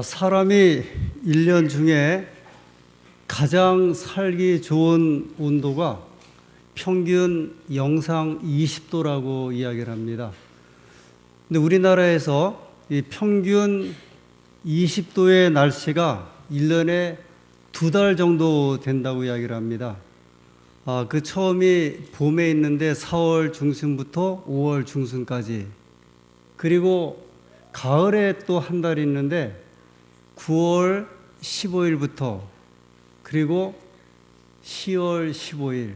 사람이 1년 중에 가장 살기 좋은 온도가 평균 영상 20도라고 이야기를 합니다. 근데 우리나라에서 이 평균 20도의 날씨가 1년에 2달 정도 된다고 이야기를 합니다. 그 처음이 봄에 있는데 4월 중순부터 5월 중순까지, 그리고 가을에 또 한 달이 있는데 9월 15일부터 그리고 10월 15일.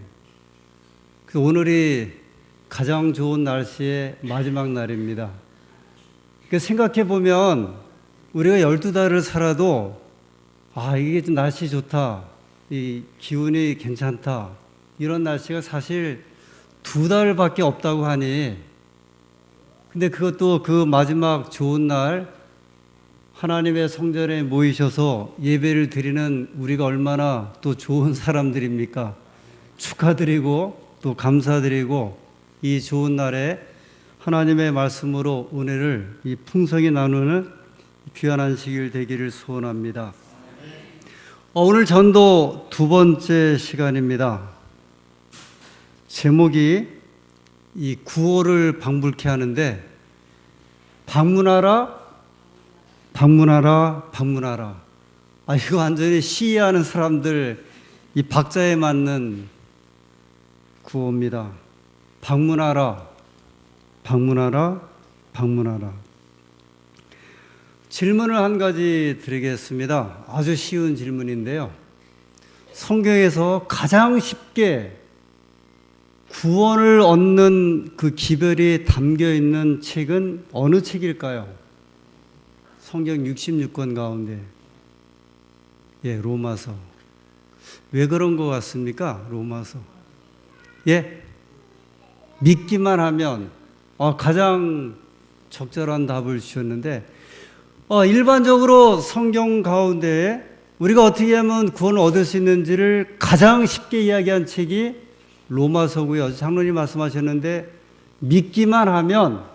오늘이 가장 좋은 날씨의 마지막 날입니다. 생각해 보면 우리가 12달을 살아도 이게 좀 날씨 좋다, 이 기운이 괜찮다, 이런 날씨가 사실 2달밖에 없다고 하니, 근데 그것도 그 마지막 좋은 날 하나님의 성전에 모이셔서 예배를 드리는 우리가 얼마나 또 좋은 사람들입니까? 축하드리고 또 감사드리고, 이 좋은 날에 하나님의 말씀으로 은혜를 이 풍성히 나누는 귀한 안식일 되기를 소원합니다. 오늘 전도 두 번째 시간입니다. 제목이 이 구호를 방불케 하는데, 방문하라, 방문하라, 방문하라. 이거 완전히 시위하는 사람들 이 박자에 맞는 구호입니다. 방문하라, 방문하라, 방문하라. 질문을 한 가지 드리겠습니다. 아주 쉬운 질문인데요. 성경에서 가장 쉽게 구원을 얻는 그 기별이 담겨 있는 책은 어느 책일까요? 성경 66권 가운데. 로마서. 왜 그런 것 같습니까? 로마서. 믿기만 하면, 가장 적절한 답을 주셨는데, 일반적으로 성경 가운데 우리가 어떻게 하면 구원을 얻을 수 있는지를 가장 쉽게 이야기한 책이 로마서고요. 장로님 말씀하셨는데, 믿기만 하면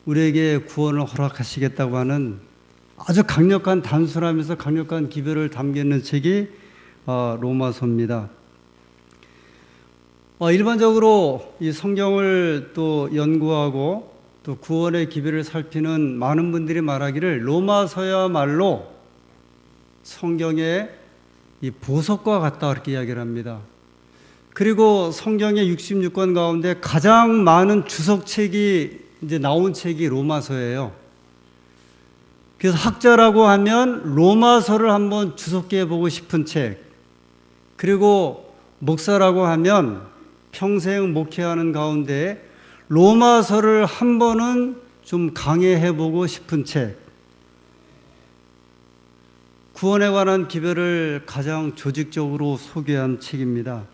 우리에게 구원을 허락하시겠다고 하는 아주 강력한, 단순하면서 강력한 기별을 담겨 있는 책이 로마서입니다. 일반적으로 이 성경을 또 연구하고 또 구원의 기별을 살피는 많은 분들이 말하기를 로마서야말로 성경의 이 보석과 같다, 그렇게 이야기를 합니다. 그리고 성경의 66권 가운데 가장 많은 주석책이 이제 나온 책이 로마서예요. 그래서 학자라고 하면 로마서를 한번 주석해 보고 싶은 책, 그리고 목사라고 하면 평생 목회하는 가운데 로마서를 한 번은 좀 강해해 보고 싶은 책, 구원에 관한 기별을 가장 조직적으로 소개한 책입니다.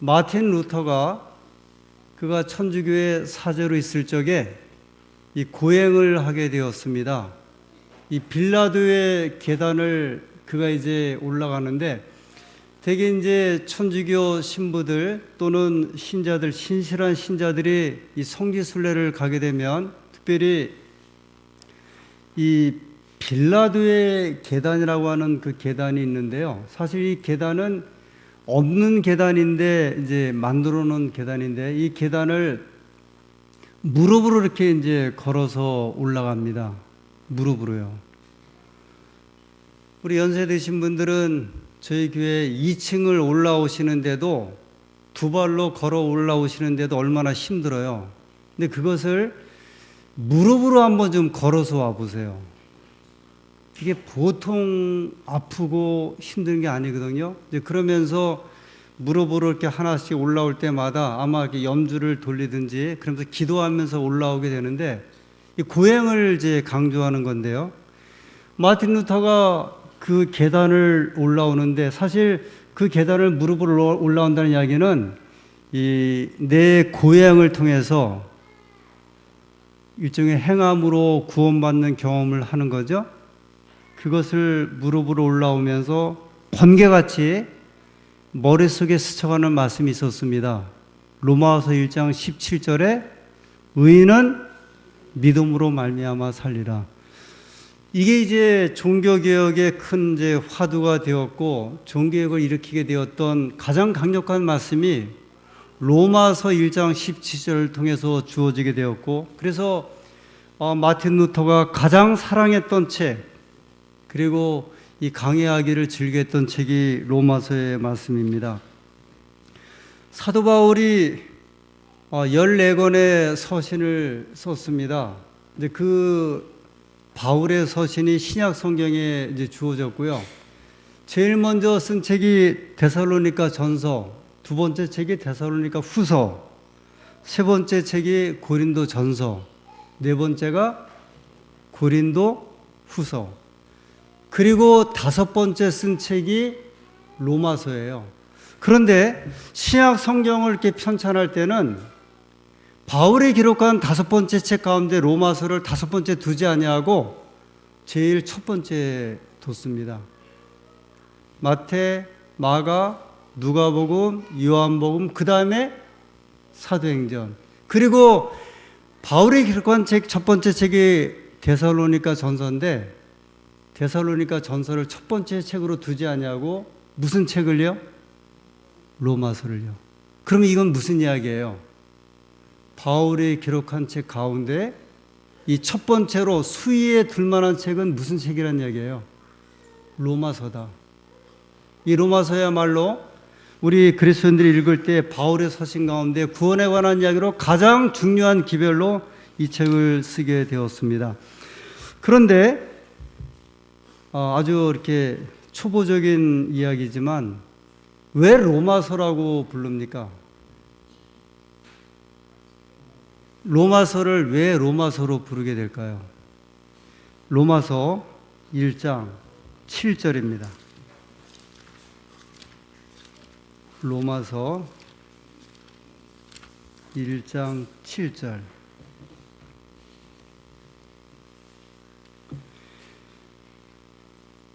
마틴 루터가 그가 천주교의 사제로 있을 적에 이 고행을 하게 되었습니다. 이 빌라도의 계단을 그가 이제 올라가는데, 대개 이제 천주교 신부들 또는 신자들, 신실한 신자들이 이 성지순례를 가게 되면 특별히 이 빌라도의 계단이라고 하는 그 계단이 있는데요. 사실 이 계단은 없는 계단인데, 이제 만들어 놓은 계단인데, 이 계단을 무릎으로 이렇게 이제 걸어서 올라갑니다. 무릎으로요. 우리 연세 드신 분들은 저희 교회 2층을 올라오시는데도, 두 발로 걸어 올라오시는데도 얼마나 힘들어요. 근데 그것을 무릎으로 한번 좀 걸어서 와 보세요. 이게 보통 아프고 힘든 게 아니거든요. 이제 그러면서 무릎으로 이렇게 하나씩 올라올 때마다 아마 이렇게 염주를 돌리든지 그러면서 기도하면서 올라오게 되는데, 이 고행을 이제 강조하는 건데요. 마틴 루터가 그 계단을 올라오는데, 사실 그 계단을 무릎으로 올라온다는 이야기는 이 내 고행을 통해서 일종의 행함으로 구원받는 경험을 하는 거죠. 그것을 무릎으로 올라오면서 번개같이 머릿속에 스쳐가는 말씀이 있었습니다. 로마서 1장 17절에 의인은 믿음으로 말미암아 살리라. 이게 이제 종교개혁의 큰 이제 화두가 되었고 종교개혁을 일으키게 되었던 가장 강력한 말씀이 로마서 1장 17절을 통해서 주어지게 되었고, 그래서 마틴 루터가 가장 사랑했던 책, 그리고 이 강해하기를 즐겼던 책이 로마서의 말씀입니다. 사도 바울이 14권의 서신을 썼습니다. 근데 그 바울의 서신이 신약 성경에 이제 주어졌고요. 제일 먼저 쓴 책이 데살로니가 전서, 두 번째 책이 데살로니가 후서, 세 번째 책이 고린도 전서, 네 번째가 고린도 후서, 그리고 다섯 번째 쓴 책이 로마서예요. 그런데 신약 성경을 이렇게 편찬할 때는 바울이 기록한 다섯 번째 책 가운데 로마서를 다섯 번째 두지 아니하고 제일 첫 번째 뒀습니다. 마태, 마가, 누가복음, 요한복음, 그 다음에 사도행전. 그리고 바울이 기록한 책 첫 번째 책이 데살로니가 전서인데 데살로니가 전서를 첫 번째 책으로 두지 아니하고 무슨 책을요? 로마서를요. 그러면 이건 무슨 이야기예요? 바울이 기록한 책 가운데 이 첫 번째로 수위에 둘 만한 책은 무슨 책이란 이야기예요? 로마서다. 이 로마서야말로 우리 그리스도인들이 읽을 때 바울의 서신 가운데 구원에 관한 이야기로 가장 중요한 기별로 이 책을 쓰게 되었습니다. 그런데 아주 이렇게 초보적인 이야기지만 왜 로마서라고 부릅니까? 로마서를 왜 로마서로 부르게 될까요? 로마서 1장 7절입니다. 로마서 1장 7절.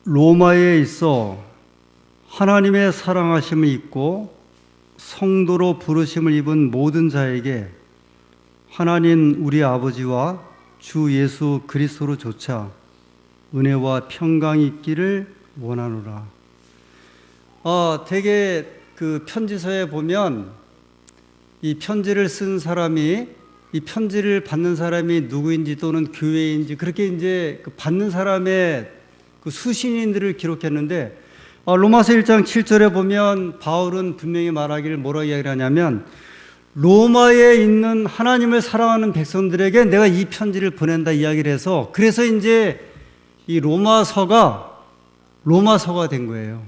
로마에 있어 하나님의 사랑하심을 입고 성도로 부르심을 입은 모든 자에게 하나님 우리 아버지와 주 예수 그리스도로 조차 은혜와 평강이 있기를 원하노라. 되게 그 편지서에 보면 이 편지를 쓴 사람이, 이 편지를 받는 사람이 누구인지 또는 교회인지 그렇게 이제 그 받는 사람의 그 수신인들을 기록했는데, 로마서 1장 7절에 보면 바울은 분명히 말하기를 뭐라고 이야기를 하냐면 로마에 있는 하나님을 사랑하는 백성들에게 내가 이 편지를 보낸다 이야기를 해서, 그래서 이제 이 로마서가 된 거예요.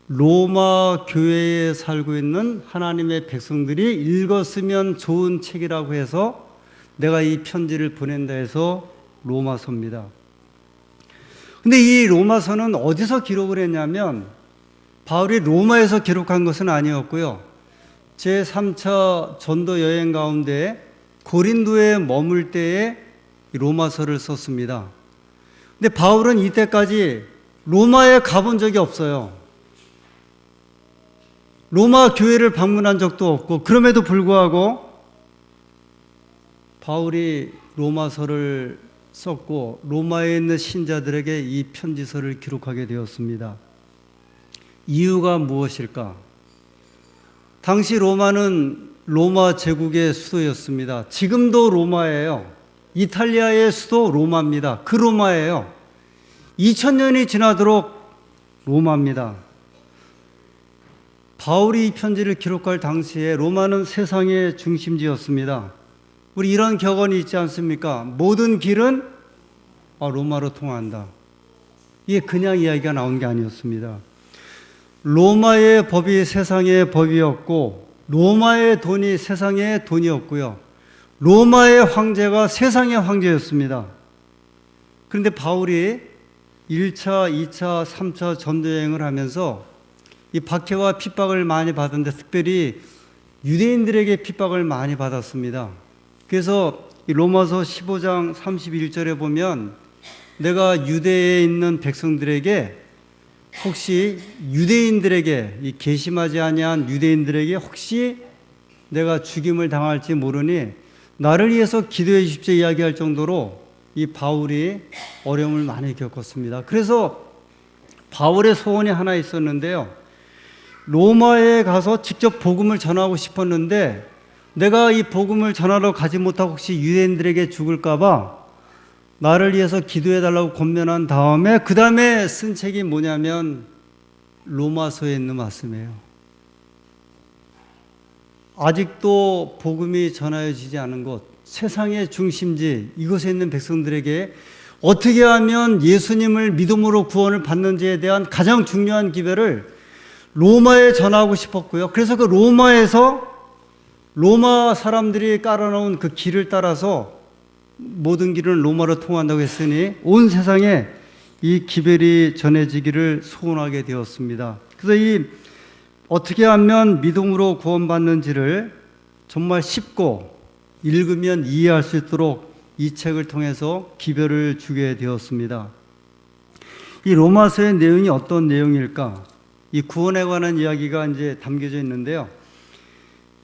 로마 교회에 살고 있는 하나님의 백성들이 읽었으면 좋은 책이라고 해서 내가 이 편지를 보낸다 해서 로마서입니다. 근데 이 로마서는 어디서 기록을 했냐면 바울이 로마에서 기록한 것은 아니었고요. 제3차 전도 여행 가운데 고린도에 머물 때에 로마서를 썼습니다. 근데 바울은 이때까지 로마에 가본 적이 없어요. 로마 교회를 방문한 적도 없고, 그럼에도 불구하고 바울이 로마서를 썼고 로마에 있는 신자들에게 이 편지서를 기록하게 되었습니다. 이유가 무엇일까? 당시 로마는 로마 제국의 수도였습니다. 지금도 로마예요. 이탈리아의 수도 로마입니다. 그 로마예요. 2000년이 지나도록 로마입니다. 바울이 이 편지를 기록할 당시에 로마는 세상의 중심지였습니다. 우리 이런 격언이 있지 않습니까? 모든 길은 로마로 통한다. 이게 그냥 이야기가 나온 게 아니었습니다. 로마의 법이 세상의 법이었고 로마의 돈이 세상의 돈이었고요. 로마의 황제가 세상의 황제였습니다. 그런데 바울이 1차, 2차, 3차 전도여행을 하면서 이 박해와 핍박을 많이 받았는데 특별히 유대인들에게 핍박을 많이 받았습니다. 그래서 이 로마서 15장 31절에 보면 내가 유대에 있는 백성들에게 혹시 유대인들에게 이 개심하지 아니한 유대인들에게 혹시 내가 죽임을 당할지 모르니 나를 위해서 기도해 주십시오 이야기할 정도로 이 바울이 어려움을 많이 겪었습니다. 그래서 바울의 소원이 하나 있었는데요. 로마에 가서 직접 복음을 전하고 싶었는데 내가 이 복음을 전하러 가지 못하고 혹시 유대인들에게 죽을까 봐 나를 위해서 기도해달라고 권면한 다음에 그 다음에 쓴 책이 뭐냐면 로마서에 있는 말씀이에요. 아직도 복음이 전하여지지 않은 곳, 세상의 중심지, 이곳에 있는 백성들에게 어떻게 하면 예수님을 믿음으로 구원을 받는지에 대한 가장 중요한 기별을 로마에 전하고 싶었고요. 그래서 그 로마에서 로마 사람들이 깔아놓은 그 길을 따라서 모든 길은 로마로 통한다고 했으니 온 세상에 이 기별이 전해지기를 소원하게 되었습니다. 그래서 이 어떻게 하면 믿음으로 구원받는지를 정말 쉽고 읽으면 이해할 수 있도록 이 책을 통해서 기별을 주게 되었습니다. 이 로마서의 내용이 어떤 내용일까? 이 구원에 관한 이야기가 이제 담겨져 있는데요.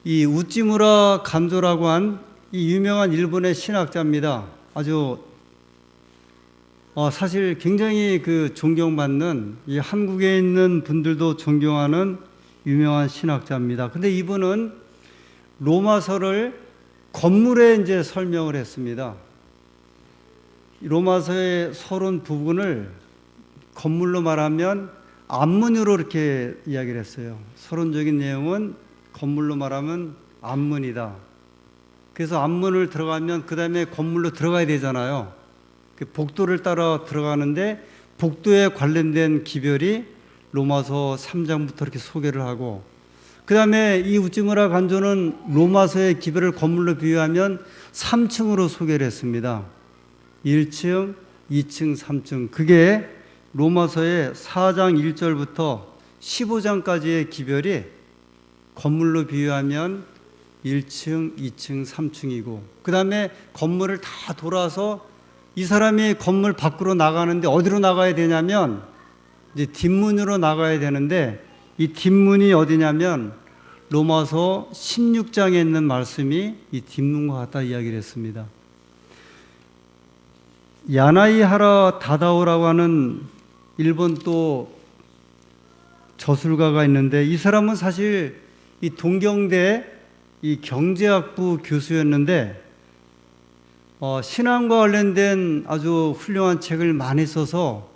이 우찌무라 간조라고 한 이 유명한 일본의 신학자입니다. 아주 사실 굉장히 그 존경받는 이 한국에 있는 분들도 존경하는 유명한 신학자입니다. 근데 이분은 로마서를 건물에 이제 설명을 했습니다. 로마서의 서론 부분을 건물로 말하면 앞문으로 이렇게 이야기를 했어요. 서론적인 내용은 건물로 말하면 앞문이다. 그래서 앞문을 들어가면 그 다음에 건물로 들어가야 되잖아요. 그 복도를 따라 들어가는데 복도에 관련된 기별이 로마서 3장부터 이렇게 소개를 하고 그 다음에 이 우찌무라 간조는 로마서의 기별을 건물로 비유하면 3층으로 소개를 했습니다. 1층, 2층, 3층. 그게 로마서의 4장 1절부터 15장까지의 기별이 건물로 비유하면 1층, 2층, 3층이고 그 다음에 건물을 다 돌아서 이 사람이 건물 밖으로 나가는데 어디로 나가야 되냐면 이제 뒷문으로 나가야 되는데 이 뒷문이 어디냐면 로마서 16장에 있는 말씀이 이 뒷문과 같다 이야기를 했습니다. 야나이하라 다다오라고 하는 일본 또 저술가가 있는데 이 사람은 사실 이 동경대 이 경제학부 교수였는데 신앙과 관련된 아주 훌륭한 책을 많이 써서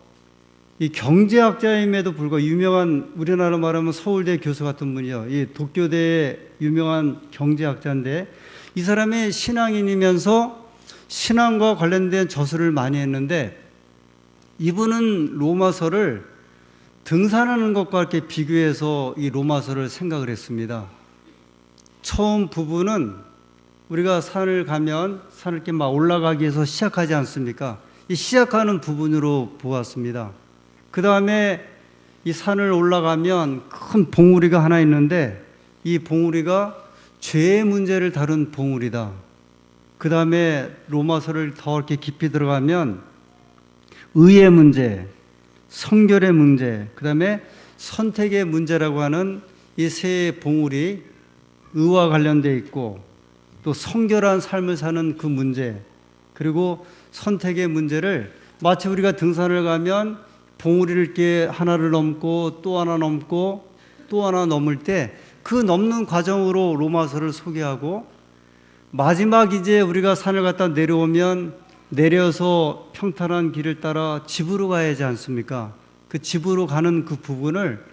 이 경제학자임에도 불구하고 유명한 우리나라 말하면 서울대 교수 같은 분이요. 이 도쿄대의 유명한 경제학자인데 이 사람이 신앙인이면서 신앙과 관련된 저술을 많이 했는데 이분은 로마서를 등산하는 것과 이렇게 비교해서 이 로마서를 생각을 했습니다. 처음 부분은 우리가 산을 가면 산을 이렇게 막 올라가기 위해서 시작하지 않습니까? 이 시작하는 부분으로 보았습니다. 그 다음에 이 산을 올라가면 큰 봉우리가 하나 있는데 이 봉우리가 죄의 문제를 다룬 봉우리다. 그 다음에 로마서를 더 이렇게 깊이 들어가면 의의 문제, 성결의 문제, 그 다음에 선택의 문제라고 하는 이 세 봉우리 의와 관련되어 있고 또 성결한 삶을 사는 그 문제 그리고 선택의 문제를 마치 우리가 등산을 가면 봉우리를 이렇게 하나를 넘고 또 하나 넘고 또 하나 넘을 때 그 넘는 과정으로 로마서를 소개하고 마지막 이제 우리가 산을 갔다 내려오면 내려서 평탄한 길을 따라 집으로 가야 하지 않습니까? 그 집으로 가는 그 부분을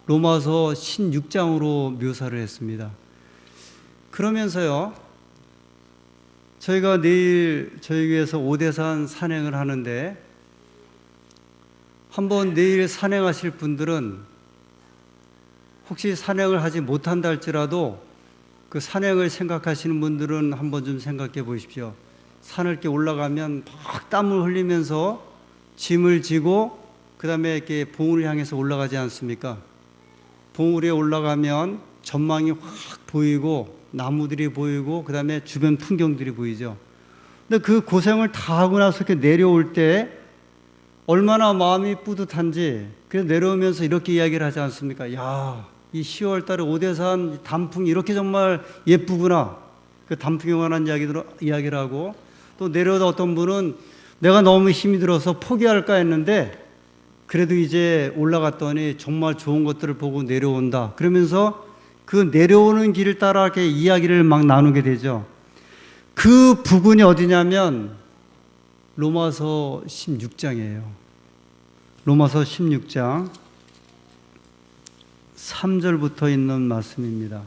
로마서 16장으로 묘사를 했습니다. 그러면서요, 저희가 내일 저희 교회에서 오대산 산행을 하는데 한번 내일 산행하실 분들은 혹시 산행을 하지 못한다 할지라도 그 산행을 생각하시는 분들은 한번 좀 생각해 보십시오. 산을 이렇게 올라가면 막 땀을 흘리면서 짐을 지고 그 다음에 이렇게 봉우리를 향해서 올라가지 않습니까? 봉우리에 올라가면 전망이 확 보이고 나무들이 보이고 그 다음에 주변 풍경들이 보이죠. 근데 그 고생을 다 하고 나서 이렇게 내려올 때 얼마나 마음이 뿌듯한지 그래서 내려오면서 이렇게 이야기를 하지 않습니까? 야, 이 10월 달에 오대산 단풍이 이렇게 정말 예쁘구나. 그 단풍에 관한 이야기를 하고 또 내려오다 어떤 분은 내가 너무 힘이 들어서 포기할까 했는데 그래도 이제 올라갔더니 정말 좋은 것들을 보고 내려온다. 그러면서 그 내려오는 길을 따라 이렇게 이야기를 막 나누게 되죠. 그 부분이 어디냐면 로마서 16장이에요. 로마서 16장 3절부터 있는 말씀입니다.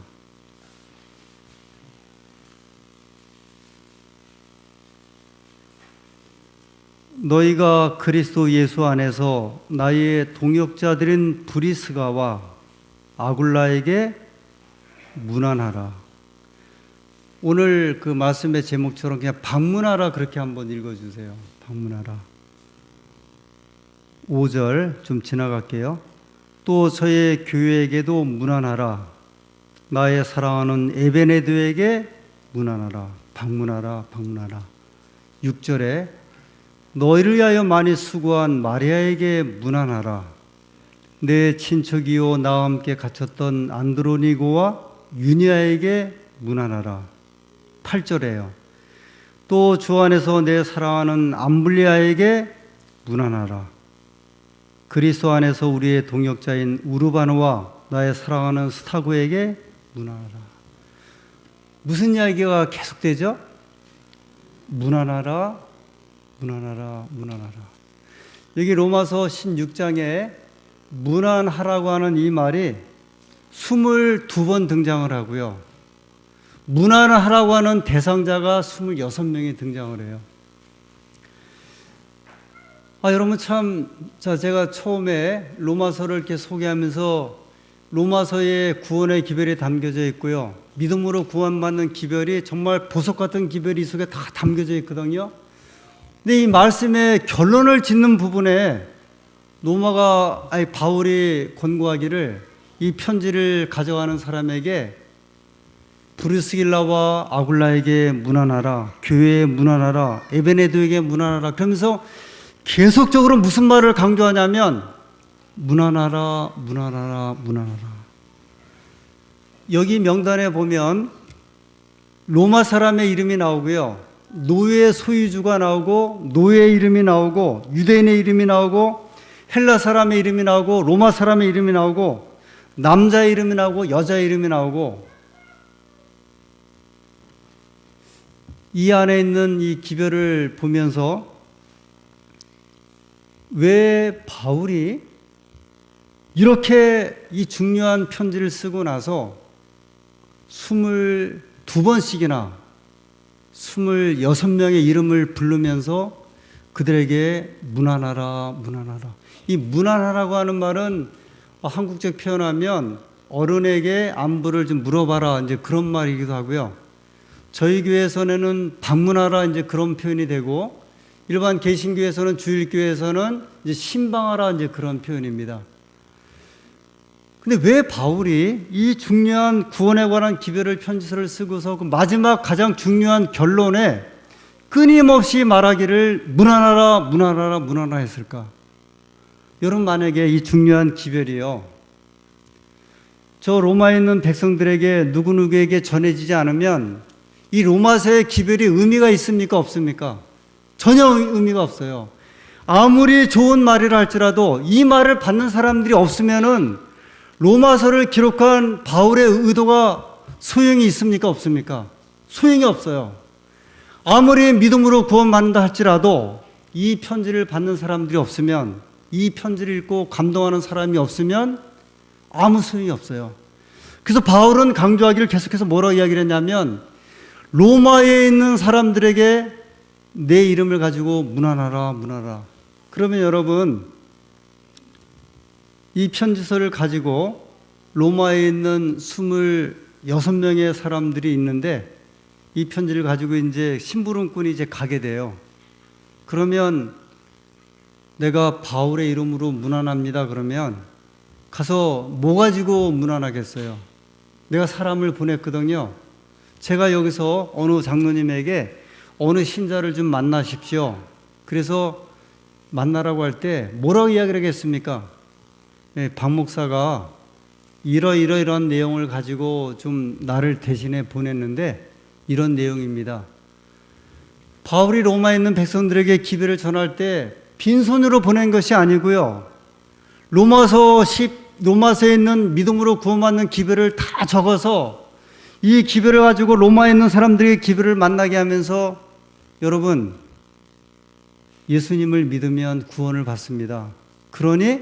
너희가 그리스도 예수 안에서 나의 동역자들인 브리스가와 아굴라에게 문안하라. 오늘 그 말씀의 제목처럼 그냥 방문하라 그렇게 한번 읽어주세요. 방문하라. 5절 좀 지나갈게요. 또 저의 교회에게도 문안하라. 나의 사랑하는 에베네드에게 문안하라. 방문하라. 방문하라. 6절에 너희를 위하여 많이 수고한 마리아에게 문안하라. 내 친척이요 나와 함께 갇혔던 안드로니고와 유니아에게 문안하라. 8절에요. 또 주 안에서 내 사랑하는 암블리아에게 문안하라. 그리스도 안에서 우리의 동역자인 우르바노와 나의 사랑하는 스타고에게 문안하라. 무슨 이야기가 계속되죠? 문안하라, 문안하라, 문안하라. 여기 로마서 16장에 문안하라고 하는 이 말이 22번 등장을 하고요. 문안하라고 하는 대상자가 26명이 등장을 해요. 여러분 참, 제가 처음에 로마서를 이렇게 소개하면서 로마서에 구원의 기별이 담겨져 있고요. 믿음으로 구원받는 기별이 정말 보석 같은 기별이 이 속에 다 담겨져 있거든요. 근데 이 말씀의 결론을 짓는 부분에 바울이 권고하기를 이 편지를 가져가는 사람에게 브리스길라와 아굴라에게 문안하라, 교회에 문안하라, 에베네도에게 문안하라. 그러면서 계속적으로 무슨 말을 강조하냐면 문안하라, 문안하라, 문안하라. 여기 명단에 보면 로마 사람의 이름이 나오고요. 노예 소유주가 나오고 노예의 이름이 나오고 유대인의 이름이 나오고 헬라 사람의 이름이 나오고 로마 사람의 이름이 나오고 남자의 이름이 나오고 여자의 이름이 나오고 이 안에 있는 이 기별을 보면서 왜 바울이 이렇게 이 중요한 편지를 쓰고 나서 22번씩이나 26명의 이름을 부르면서 그들에게 문안하라, 문안하라. 이 문안하라고 하는 말은 한국적 표현하면 어른에게 안부를 좀 물어봐라, 이제 그런 말이기도 하고요. 저희 교회에서는 방문하라, 이제 그런 표현이 되고, 일반 개신교에서는 주일교회에서는 이제 신방하라, 이제 그런 표현입니다. 근데 왜 바울이 이 중요한 구원에 관한 기별을 편지서를 쓰고서 그 마지막 가장 중요한 결론에 끊임없이 말하기를 문안하라, 문안하라, 문안하라 했을까? 여러분, 만약에 이 중요한 기별이요, 저 로마에 있는 백성들에게 누구누구에게 전해지지 않으면 이 로마서의 기별이 의미가 있습니까? 없습니까? 전혀 의미가 없어요. 아무리 좋은 말이라 할지라도 이 말을 받는 사람들이 없으면은 로마서를 기록한 바울의 의도가 소용이 있습니까? 없습니까? 소용이 없어요. 아무리 믿음으로 구원받는다 할지라도 이 편지를 받는 사람들이 없으면, 이 편지를 읽고 감동하는 사람이 없으면 아무 소용이 없어요. 그래서 바울은 강조하기를 계속해서 뭐라고 이야기를 했냐면 로마에 있는 사람들에게 내 이름을 가지고 문안하라, 문안하라. 그러면 여러분, 이 편지서를 가지고 로마에 있는 26명의 사람들이 있는데 이 편지를 가지고 이제 심부름꾼이 이제 가게 돼요. 그러면 내가 바울의 이름으로 문안합니다. 그러면 가서 뭐 가지고 문안하겠어요? 내가 사람을 보냈거든요. 제가 여기서 어느 장로님에게 어느 신자를 좀 만나십시오. 그래서 만나라고 할 때 뭐라고 이야기를 하겠습니까? 네, 박 목사가 이러이러이러한 내용을 가지고 좀 나를 대신해 보냈는데 이런 내용입니다. 바울이 로마에 있는 백성들에게 기별을 전할 때 빈손으로 보낸 것이 아니고요. 로마서에 있는 믿음으로 구원받는 기별을 다 적어서 이 기별을 가지고 로마에 있는 사람들에게 기별을 만나게 하면서 여러분, 예수님을 믿으면 구원을 받습니다. 그러니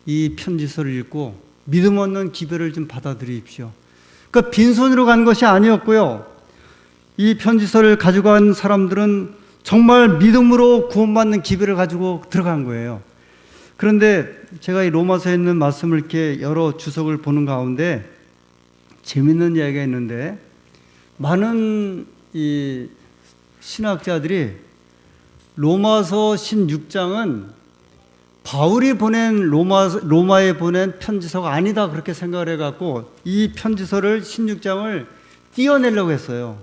이 편지서를 읽고 믿음 없는 기별을 좀 받아들이십시오. 그러니까 빈손으로 간 것이 아니었고요. 이 편지서를 가지고 간 사람들은 정말 믿음으로 구원받는 기별을 가지고 들어간 거예요. 그런데 제가 이 로마서에 있는 말씀을 이렇게 여러 주석을 보는 가운데 재밌는 이야기가 있는데, 많은 이 신학자들이 로마서 16장은 바울이 보낸 로마에 보낸 편지서가 아니다 그렇게 생각을 해갖고 이 편지서를 16장을 띄어내려고 했어요.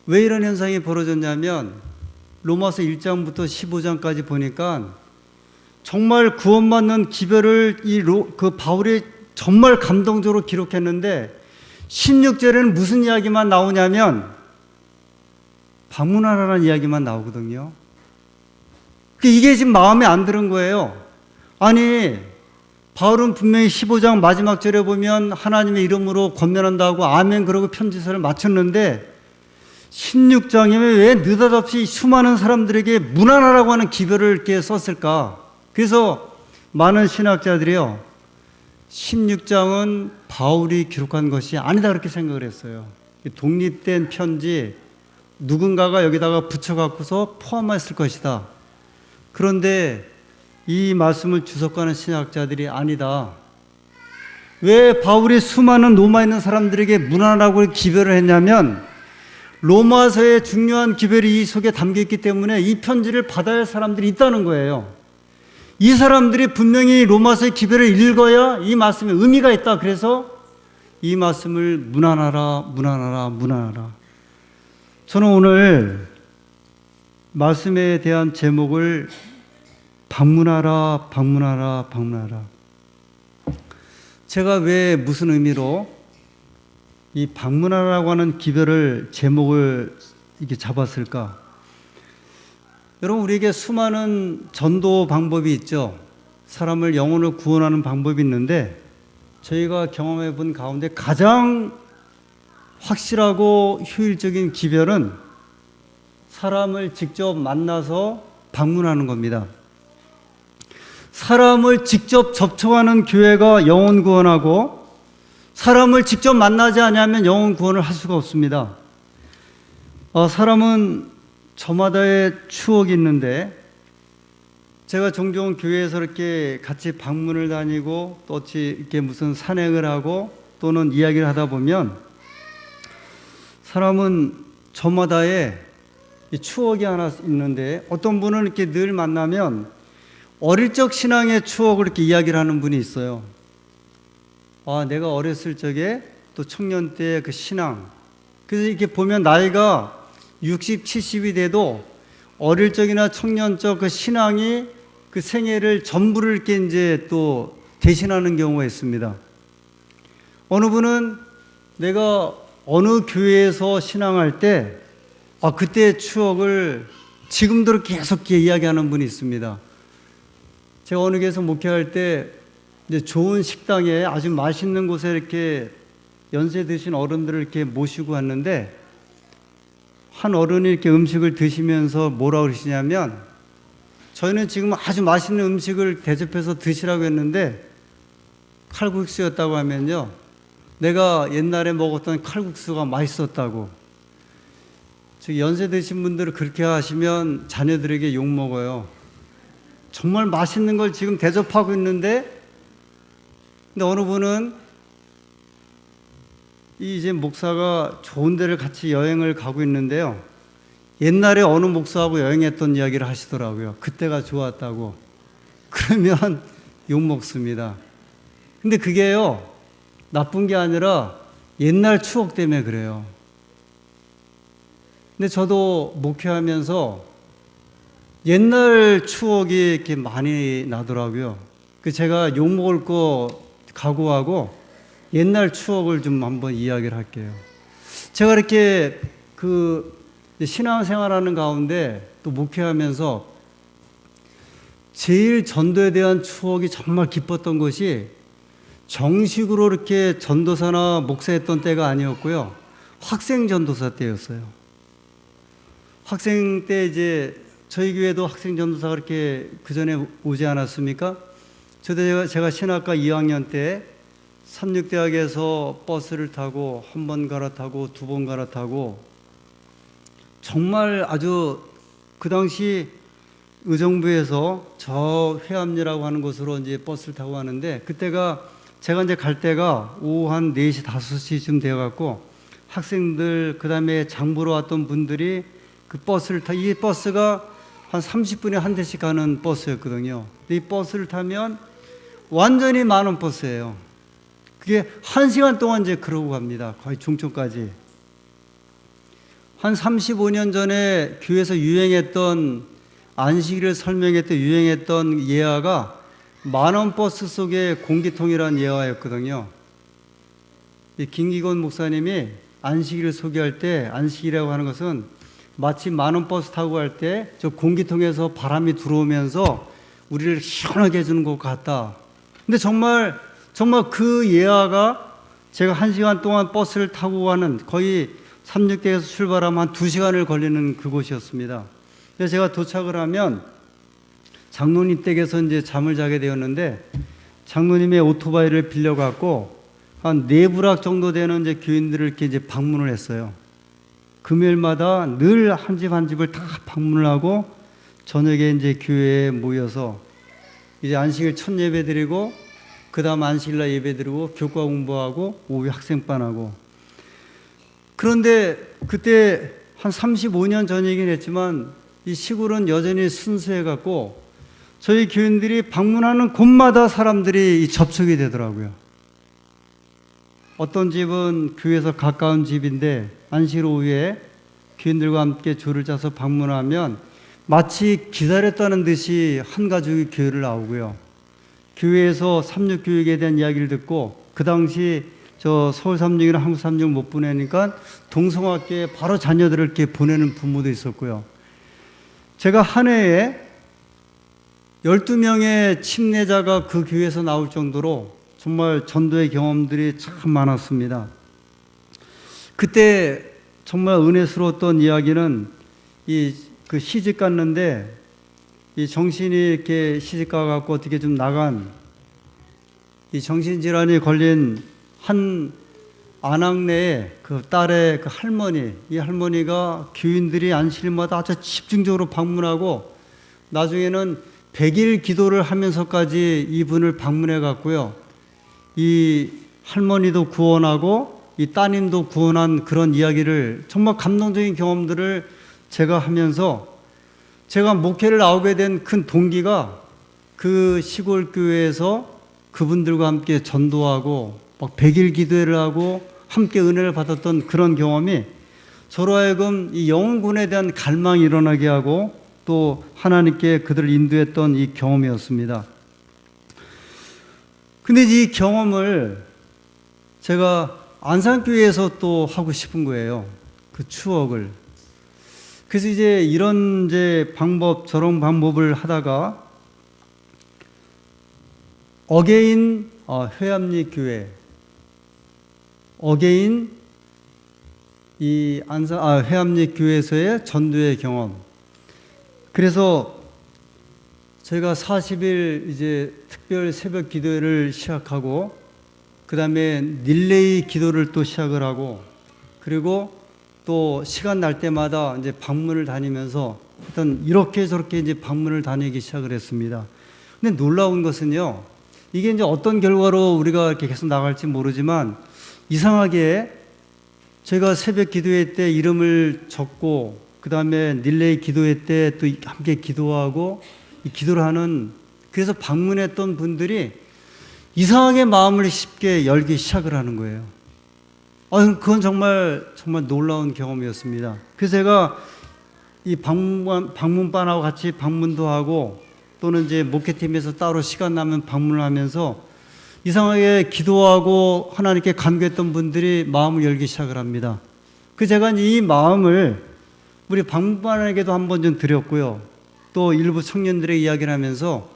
왜 이런 현상이 벌어졌냐면 로마서 1장부터 15장까지 보니까 정말 구원받는 기별을 그 바울이 정말 감동적으로 기록했는데 16절에는 무슨 이야기만 나오냐면 방문하라는 이야기만 나오거든요. 이게 지금 마음에 안 드는 거예요. 아니, 바울은 분명히 15장 마지막 절에 보면 하나님의 이름으로 권면한다고 아멘 그러고 편지서를 마쳤는데 16장에 왜 느닷없이 수많은 사람들에게 문안하라고 하는 기별을 이렇게 썼을까? 그래서 많은 신학자들이요, 16장은 바울이 기록한 것이 아니다 그렇게 생각을 했어요. 독립된 편지 누군가가 여기다가 붙여갖고서 포함했을 것이다. 그런데 이 말씀을 주석하는 신학자들이 아니다. 왜 바울이 수많은 로마에 있는 사람들에게 문안하라고 기별을 했냐면 로마서의 중요한 기별이 이 속에 담겨있기 때문에 이 편지를 받아야 할 사람들이 있다는 거예요. 이 사람들이 분명히 로마서의 기별을 읽어야 이 말씀에 의미가 있다. 그래서 이 말씀을 문안하라. 저는 오늘 말씀에 대한 제목을 방문하라. 제가 왜 무슨 의미로 이 방문하라고 하는 기별을 제목을 이렇게 잡았을까? 여러분, 우리에게 수많은 전도 방법이 있죠. 사람을 영혼을 구원하는 방법이 있는데 저희가 경험해 본 가운데 가장 확실하고 효율적인 기별은 사람을 직접 만나서 방문하는 겁니다. 사람을 직접 접촉하는 교회가 영혼 구원하고 사람을 직접 만나지 않으면 영혼 구원을 할 수가 없습니다. 사람은 저마다의 추억이 있는데 제가 종종 교회에서 이렇게 같이 방문을 다니고 또 이렇게 무슨 산행을 하고 또는 이야기를 하다 보면 사람은 저마다의 추억이 하나 있는데 어떤 분은 이렇게 늘 만나면 어릴 적 신앙의 추억을 이렇게 이야기를 하는 분이 있어요. 내가 어렸을 적에 또 청년 때 그 신앙. 그래서 이렇게 보면 나이가 60, 70이 돼도 어릴 적이나 청년 적 그 신앙이 그 생애를 전부를 이렇게 이제 또 대신하는 경우가 있습니다. 어느 분은 내가 어느 교회에서 신앙할 때 그때의 추억을 지금도 계속 이야기하는 분이 있습니다. 제가 어느 교회에서 목회할 때 이제 좋은 식당에 아주 맛있는 곳에 이렇게 연세 드신 어른들을 이렇게 모시고 왔는데 한 어른이 이렇게 음식을 드시면서 뭐라고 그러시냐면 저희는 지금 아주 맛있는 음식을 대접해서 드시라고 했는데 칼국수였다고 하면요, 내가 옛날에 먹었던 칼국수가 맛있었다고. 즉 연세 드신 분들은 그렇게 하시면 자녀들에게 욕먹어요. 정말 맛있는 걸 지금 대접하고 있는데, 근데 어느 분은 이제 목사가 좋은 데를 같이 여행을 가고 있는데요, 옛날에 어느 목사하고 여행했던 이야기를 하시더라고요. 그때가 좋았다고. 그러면 욕먹습니다. 근데 그게요, 나쁜 게 아니라 옛날 추억 때문에 그래요. 근데 저도 목회하면서 옛날 추억이 이렇게 많이 나더라고요. 제가 욕먹을 거 각오하고 옛날 추억을 좀 한번 이야기를 할게요. 제가 이렇게 그 신앙생활하는 가운데 또 목회하면서 제일 전도에 대한 추억이 정말 기뻤던 것이 정식으로 이렇게 전도사나 목사했던 때가 아니었고요. 학생 전도사 때였어요. 학생 때 이제 저희 교회도 학생 전도사가 그렇게 그 전에 오지 않았습니까? 제가 신학과 2학년 때 삼육대학에서 버스를 타고 한 번 갈아타고 두 번 갈아타고 정말 아주 그 당시 의정부에서 저 회암리라고 하는 곳으로 이제 버스를 타고 가는데 그때가 제가 이제 갈 때가 오후 한 4시, 5시쯤 되어갖고 학생들 그다음에 장보러 왔던 분들이 그 버스를 이 버스가 한 30분에 한 대씩 가는 버스였거든요. 근데 이 버스를 타면 완전히 만원 버스예요. 그게 1시간 동안 이제 그러고 갑니다. 거의 중촌까지. 한 35년 전에 교회에서 유행했던 안식일을 설명했던 유행했던 예화가 만원 버스 속의 공기통이라는 예화였거든요. 김기곤 목사님이 안식일을 소개할 때 안식일이라고 하는 것은 마치 만원 버스 타고 갈 때 저 공기통에서 바람이 들어오면서 우리를 시원하게 해주는 것 같다. 근데 정말 그 예화가 제가 1시간 동안 버스를 타고 가는 거의 삼육대에서 출발하면 한 2시간을 걸리는 그곳이었습니다. 그래서 제가 도착을 하면 장로님 댁에서 이제 잠을 자게 되었는데 장로님의 오토바이를 빌려갖고 한 4부락 정도 되는 이제 교인들을 이렇게 이제 방문을 했어요. 금요일마다 늘 한 집 한 집을 다 방문을 하고 저녁에 이제 교회에 모여서 이제 안식일 첫 예배 드리고 그 다음 안식일날 예배 드리고 교과 공부하고 오후 학생반하고 그런데 그때 한 35년 전이긴 했지만 이 시골은 여전히 순수해 갖고 저희 교인들이 방문하는 곳마다 사람들이 접촉이 되더라고요. 어떤 집은 교회에서 가까운 집인데 안식일 오후에 교인들과 함께 줄을 짜서 방문하면 마치 기다렸다는 듯이 한 가족이 교회를 나오고요. 교회에서 삼육교육에 대한 이야기를 듣고 그 당시 저 서울 삼육이나 한국 삼육 못 보내니까 동성학교에 바로 자녀들을 이렇게 보내는 부모도 있었고요. 제가 한 해에 12명의 침례자가 그 교회에서 나올 정도로 정말 전도의 경험들이 참 많았습니다. 그때 정말 은혜스러웠던 이야기는 그 시집 갔는데 이 정신이 이렇게 시집 가갖고 어떻게 좀 나간 이 정신질환이 걸린 한 안악내의 그 딸의 그 할머니, 이 할머니가 교인들이 안식일마다 아주 집중적으로 방문하고 나중에는 100일 기도를 하면서까지 이분을 방문해 갔고요. 이 할머니도 구원하고 이 따님도 구원한 그런 이야기를 정말 감동적인 경험들을 제가 하면서 제가 목회를 나오게 된 큰 동기가 그 시골 교회에서 그분들과 함께 전도하고 막 100일 기도회를 하고 함께 은혜를 받았던 그런 경험이 저로 하여금 이 영혼군에 대한 갈망이 일어나게 하고 또 하나님께 그들을 인도했던 이 경험이었습니다. 근데 이 경험을 제가 안산교회에서 또 하고 싶은 거예요. 그 추억을. 그래서 이제 이런 이제 방법, 저런 방법을 하다가 어게인 회암리 교회, 어게인 이 회암리 교회에서의 전도의 경험. 그래서 저희가 40일 이제 특별 새벽 기도회를 시작하고 그 다음에 릴레이 기도를 또 시작을 하고 그리고 또 시간 날 때마다 이제 방문을 다니면서 하여튼 이렇게 저렇게 이제 방문을 다니기 시작을 했습니다. 근데 놀라운 것은요, 이게 이제 어떤 결과로 우리가 이렇게 계속 나갈지 모르지만 이상하게 제가 새벽 기도회 때 이름을 적고 그 다음에 릴레이 기도회 때 또 함께 기도하고 이 기도를 하는 그래서 방문했던 분들이 이상하게 마음을 쉽게 열기 시작을 하는 거예요. 그건 정말 놀라운 경험이었습니다. 그래서 제가 이 방문반하고 같이 방문도 하고 또는 이제 목회팀에서 따로 시간 나면 방문을 하면서 이상하게 기도하고 하나님께 간구했던 분들이 마음을 열기 시작을 합니다. 제가 이 마음을 우리 방문반에게도 한번 좀 드렸고요. 또 일부 청년들의 이야기를 하면서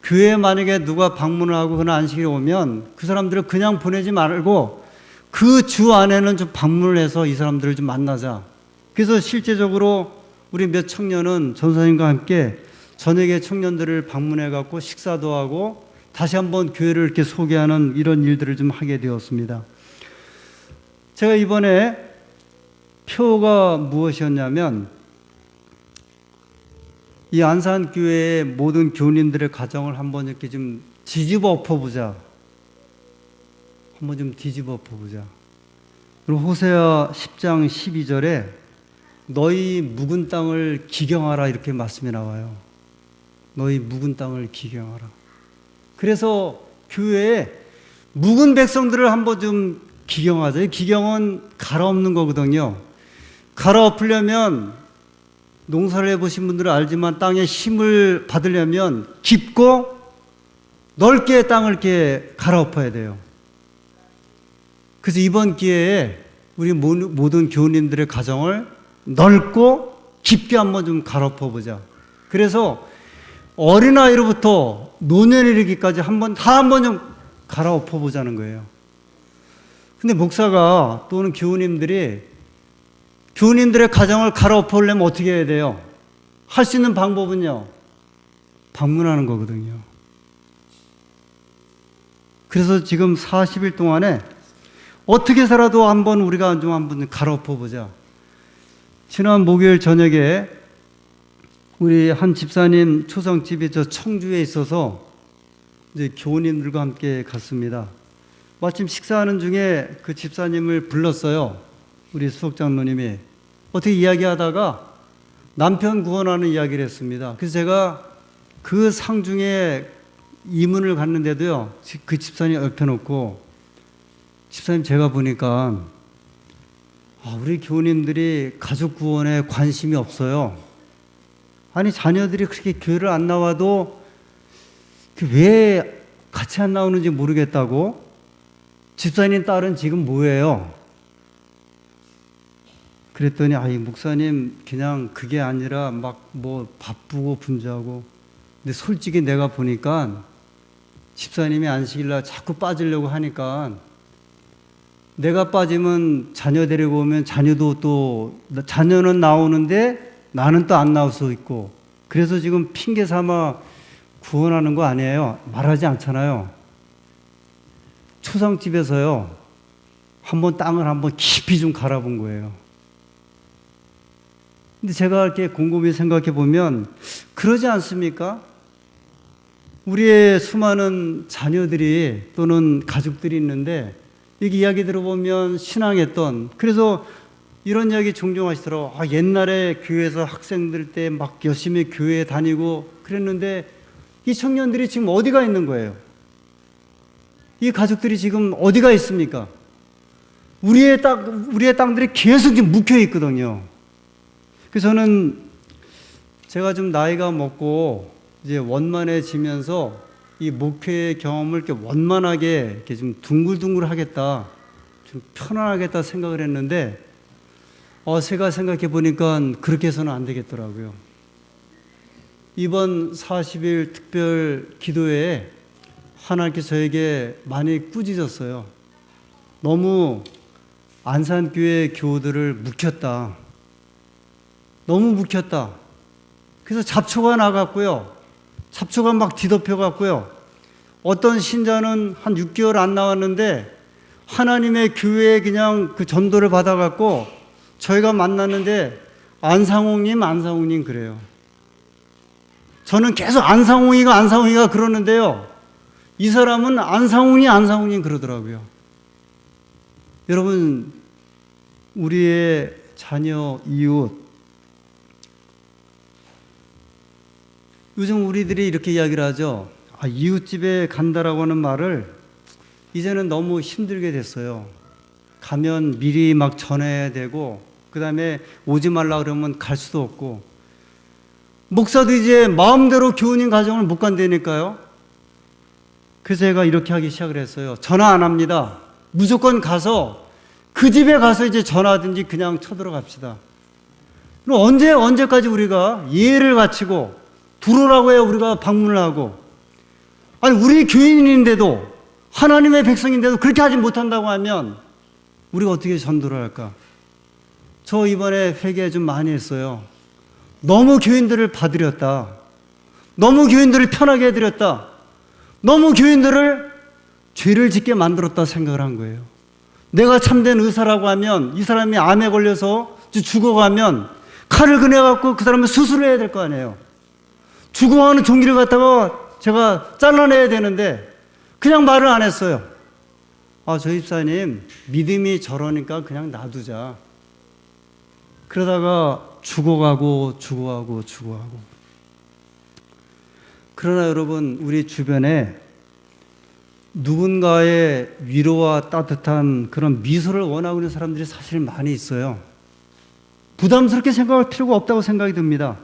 교회에 만약에 누가 방문을 하고 그날 안식일에 오면 그 사람들을 그냥 보내지 말고 그 주 안에는 좀 방문을 해서 이 사람들을 좀 만나자. 그래서 실제적으로 우리 몇 청년은 전사님과 함께 저녁에 청년들을 방문해 갖고 식사도 하고 다시 한번 교회를 이렇게 소개하는 이런 일들을 좀 하게 되었습니다. 제가 이번에 표가 무엇이었냐면 이 안산교회의 모든 교우님들의 가정을 한번 이렇게 좀 뒤집어 엎어보자. 한번 좀 뒤집어 엎어보자. 그리고 호세아 10장 12절에 너희 묵은 땅을 기경하라 이렇게 말씀이 나와요. 너희 묵은 땅을 기경하라. 그래서 교회에 묵은 백성들을 한번 좀 기경하자. 이 기경은 갈아엎는 거거든요. 갈아엎으려면 농사를 해보신 분들은 알지만 땅에 힘을 받으려면 깊고 넓게 땅을 이렇게 갈아엎어야 돼요. 그래서 이번 기회에 우리 모든 교우님들의 가정을 넓고 깊게 한번 좀 갈아엎어보자. 그래서 어린아이로부터 노년에 이르기까지 한번 좀 갈아엎어보자는 거예요. 근데 목사가 또는 교우님들의 가정을 갈아엎으려면 어떻게 해야 돼요? 할 수 있는 방법은요, 방문하는 거거든요. 그래서 지금 40일 동안에 어떻게 살아도 우리가 좀 한번 갈아엎어보자. 지난 목요일 저녁에 우리 한 집사님 초상집이 저 청주에 있어서 이제 교우님들과 함께 갔습니다. 마침 식사하는 중에 그 집사님을 불렀어요. 우리 수석장로님이. 어떻게 이야기하다가 남편 구원하는 이야기를 했습니다. 그래서 제가 그 상중에 이문을 갔는데도요, 그 집사님 옆에 놓고, 집사님 제가 보니까 우리 교우님들이 가족 구원에 관심이 없어요. 아니 자녀들이 그렇게 교회를 안 나와도 왜 같이 안 나오는지 모르겠다고. 집사님 딸은 지금 뭐예요? 그랬더니 이 목사님 그냥 그게 아니라 막 뭐 바쁘고 분주하고. 근데 솔직히 내가 보니까 집사님이 안식일날 자꾸 빠지려고 하니까 내가 빠지면 자녀 데리고 오면 자녀는 나오는데 나는 또 안 나올 수 있고. 그래서 지금 핑계 삼아 구원하는 거 아니에요. 말하지 않잖아요. 초상집에서요, 한번 땅을 한번 깊이 좀 갈아본 거예요. 근데 제가 이렇게 곰곰이 생각해 보면 그러지 않습니까? 우리의 수많은 자녀들이 또는 가족들이 있는데 여기 이야기 들어보면 신앙했던, 그래서 이런 이야기 종종 하시더라고요. 옛날에 교회에서 학생들 때 막 열심히 교회에 다니고 그랬는데 이 청년들이 지금 어디가 있는 거예요? 이 가족들이 지금 어디가 있습니까? 우리의 땅들이 계속 지금 묵혀 있거든요. 그래서 저는 제가 좀 나이가 먹고 이제 원만해지면서 이 목회의 경험을 이렇게 원만하게 이렇게 좀 둥글둥글 하겠다, 좀 편안하겠다 생각을 했는데, 제가 생각해 보니까 그렇게 해서는 안 되겠더라고요. 이번 40일 특별 기도회에 하나님께서 저에게 많이 꾸짖었어요. 너무 안산교회 교우들을 묵혔다. 너무 묵혔다. 그래서 잡초가 나갔고요. 잡초가 막 뒤덮여갔고요. 어떤 신자는 한 6개월 안 나왔는데 하나님의 교회에 그냥 그 전도를 받아갖고 저희가 만났는데 안상홍님 그래요. 저는 계속 안상홍이가 그러는데요. 이 사람은 안상홍님 그러더라고요. 여러분, 우리의 자녀, 이웃, 요즘 우리들이 이렇게 이야기를 하죠. 이웃집에 간다라고 하는 말을 이제는 너무 힘들게 됐어요. 가면 미리 막 전해야 되고, 그 다음에 오지 말라 그러면 갈 수도 없고. 목사도 이제 마음대로 교우님 가정을 못 간다니까요. 그래서 제가 이렇게 하기 시작을 했어요. 전화 안 합니다. 무조건 가서 그 집에 가서 이제 전화하든지 그냥 쳐들어갑시다. 그럼 언제까지 우리가 예를 갖추고 들어오라고 해야 우리가 방문을 하고, 아니 우리 교인인데도 하나님의 백성인데도 그렇게 하지 못한다고 하면 우리가 어떻게 전도를 할까? 저 이번에 회개 좀 많이 했어요. 너무 교인들을 봐드렸다. 너무 교인들을 편하게 해드렸다. 너무 교인들을 죄를 짓게 만들었다 생각을 한 거예요. 내가 참된 의사라고 하면 이 사람이 암에 걸려서 죽어가면 칼을 그내갖고 그 사람을 수술해야 될 거 아니에요. 죽어가는 종기를 갖다가 제가 잘라내야 되는데 그냥 말을 안 했어요. 저 집사님 믿음이 저러니까 그냥 놔두자. 그러다가 죽어가고. 그러나 여러분, 우리 주변에 누군가의 위로와 따뜻한 그런 미소를 원하고 있는 사람들이 사실 많이 있어요. 부담스럽게 생각할 필요가 없다고 생각이 듭니다.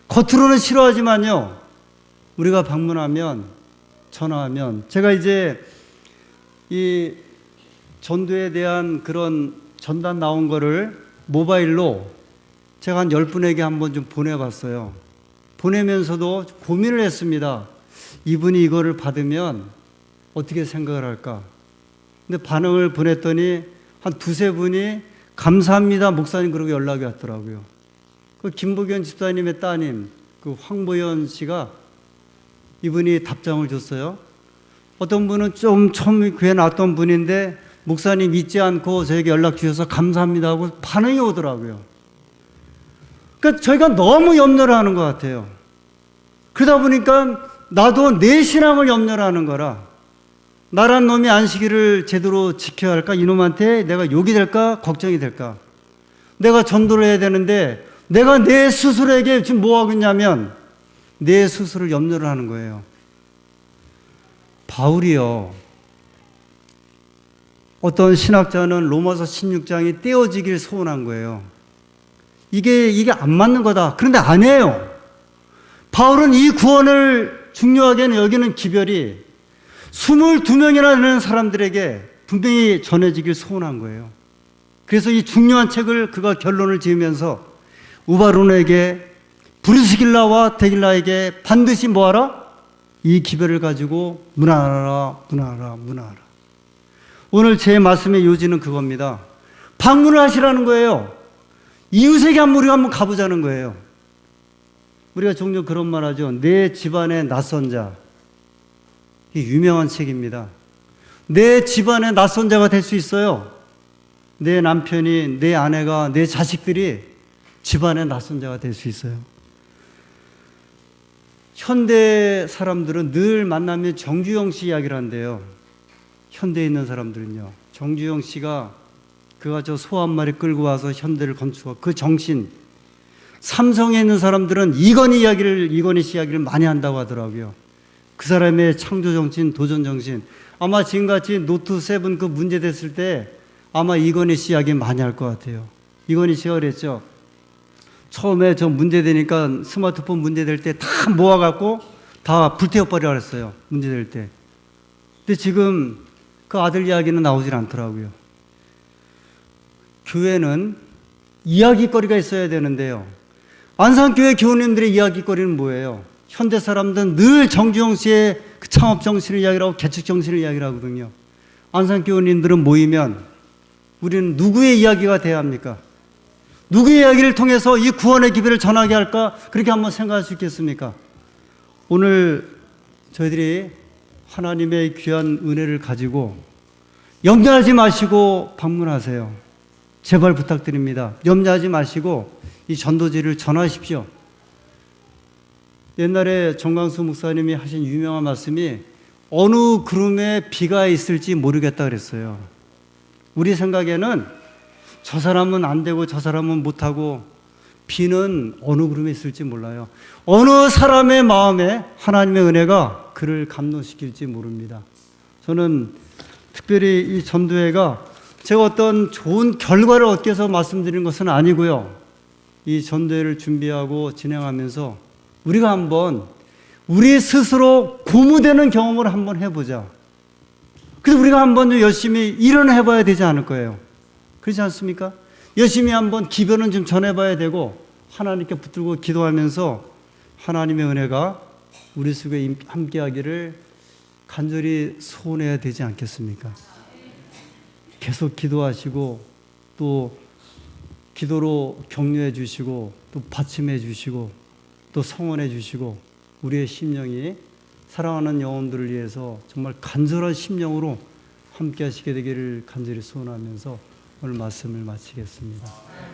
겉으로는 싫어하지만요, 우리가 방문하면, 전화하면, 제가 이제 이 전도에 대한 그런 전단 나온 거를 모바일로 제가 한 10분에게 한번 좀 보내봤어요. 보내면서도 고민을 했습니다. 이분이 이거를 받으면 어떻게 생각을 할까? 근데 반응을 보냈더니 한 두세 분이 감사합니다, 목사님, 그러고 연락이 왔더라고요. 그 김보견 집사님의 따님, 그 황보연 씨가 이분이 답장을 줬어요. 어떤 분은 좀 처음 교회 나왔던 분인데 목사님 잊지 않고 저에게 연락 주셔서 감사합니다 하고 반응이 오더라고요. 그러니까 저희가 너무 염려를 하는 것 같아요. 그러다 보니까 나도 내 신앙을 염려를 하는 거라, 나란 놈이 안식일을 제대로 지켜야 할까? 이놈한테 내가 욕이 될까? 걱정이 될까? 내가 전도를 해야 되는데 내가 내 스스로에게 지금 뭐 하고 있냐면 내 스스로를 염려를 하는 거예요. 바울이요, 어떤 신학자는 로마서 16장이 떼어지길 소원한 거예요. 이게 안 맞는 거다. 그런데 아니에요. 바울은 이 구원을 중요하게 여기는 기별이 22명이나 되는 사람들에게 분명히 전해지길 소원한 거예요. 그래서 이 중요한 책을 그가 결론을 지으면서 우바룬에게, 브리스길라와 데길라에게 반드시 뭐하라? 이 기별을 가지고 문안하라. 오늘 제 말씀의 요지는 그겁니다. 방문을 하시라는 거예요. 이웃에게 우리가 한번 가보자는 거예요. 우리가 종종 그런 말 하죠. 내 집안의 낯선 자. 이게 유명한 책입니다. 내 집안의 낯선 자가 될 수 있어요. 내 남편이, 내 아내가, 내 자식들이 집안의 낯선 자가 될 수 있어요. 현대 사람들은 늘 만나면 정주영 씨 이야기를 한대요. 현대에 있는 사람들은요, 정주영 씨가 그가 저 소 한 마리 끌고 와서 현대를 건축하고 그 정신, 삼성에 있는 사람들은 이건희 씨 이야기를 많이 한다고 하더라고요. 그 사람의 창조 정신, 도전 정신, 아마 지금같이 노트 7 그 문제 됐을 때 아마 이건희 씨 이야기 많이 할 것 같아요. 이건희 씨가 그랬죠. 처음에 저 문제 되니까 스마트폰 문제 될 때 다 모아갖고 다 불태워버리라 그랬어요. 문제 될 때. 근데 지금 그 아들 이야기는 나오질 않더라고요. 교회는 이야기거리가 있어야 되는데요. 안산교회 교우님들의 이야기거리는 뭐예요? 현대 사람들은 늘 정주영 씨의 그 창업 정신을 이야기를 하고 개척 정신을 이야기를 하거든요. 안산교우님들은 모이면 우리는 누구의 이야기가 돼야 합니까? 누구의 이야기를 통해서 이 구원의 기별을 전하게 할까? 그렇게 한번 생각할 수 있겠습니까? 오늘 저희들이 하나님의 귀한 은혜를 가지고 염려하지 마시고 방문하세요. 제발 부탁드립니다. 염려하지 마시고 이 전도지를 전하십시오. 옛날에 정광수 목사님이 하신 유명한 말씀이 어느 구름에 비가 있을지 모르겠다 그랬어요. 우리 생각에는 저 사람은 안 되고 저 사람은 못하고, 비는 어느 구름에 있을지 몰라요. 어느 사람의 마음에 하나님의 은혜가 그를 감동시킬지 모릅니다. 저는 특별히 이 전도회가 제가 어떤 좋은 결과를 얻기 위해서 말씀드리는 것은 아니고요. 이 전도회를 준비하고 진행하면서 우리가 한번 우리 스스로 고무되는 경험을 한번 해보자. 그래서 우리가 한번 좀 열심히 일을 해봐야 되지 않을 거예요. 그렇지 않습니까? 열심히 한번 기별은 좀 전해봐야 되고 하나님께 붙들고 기도하면서 하나님의 은혜가 우리 속에 함께하기를 간절히 소원해야 되지 않겠습니까? 계속 기도하시고 또 기도로 격려해 주시고 또 받침해 주시고 또 성원해 주시고 우리의 심령이 사랑하는 영혼들을 위해서 정말 간절한 심령으로 함께 하시게 되기를 간절히 소원하면서 오늘 말씀을 마치겠습니다.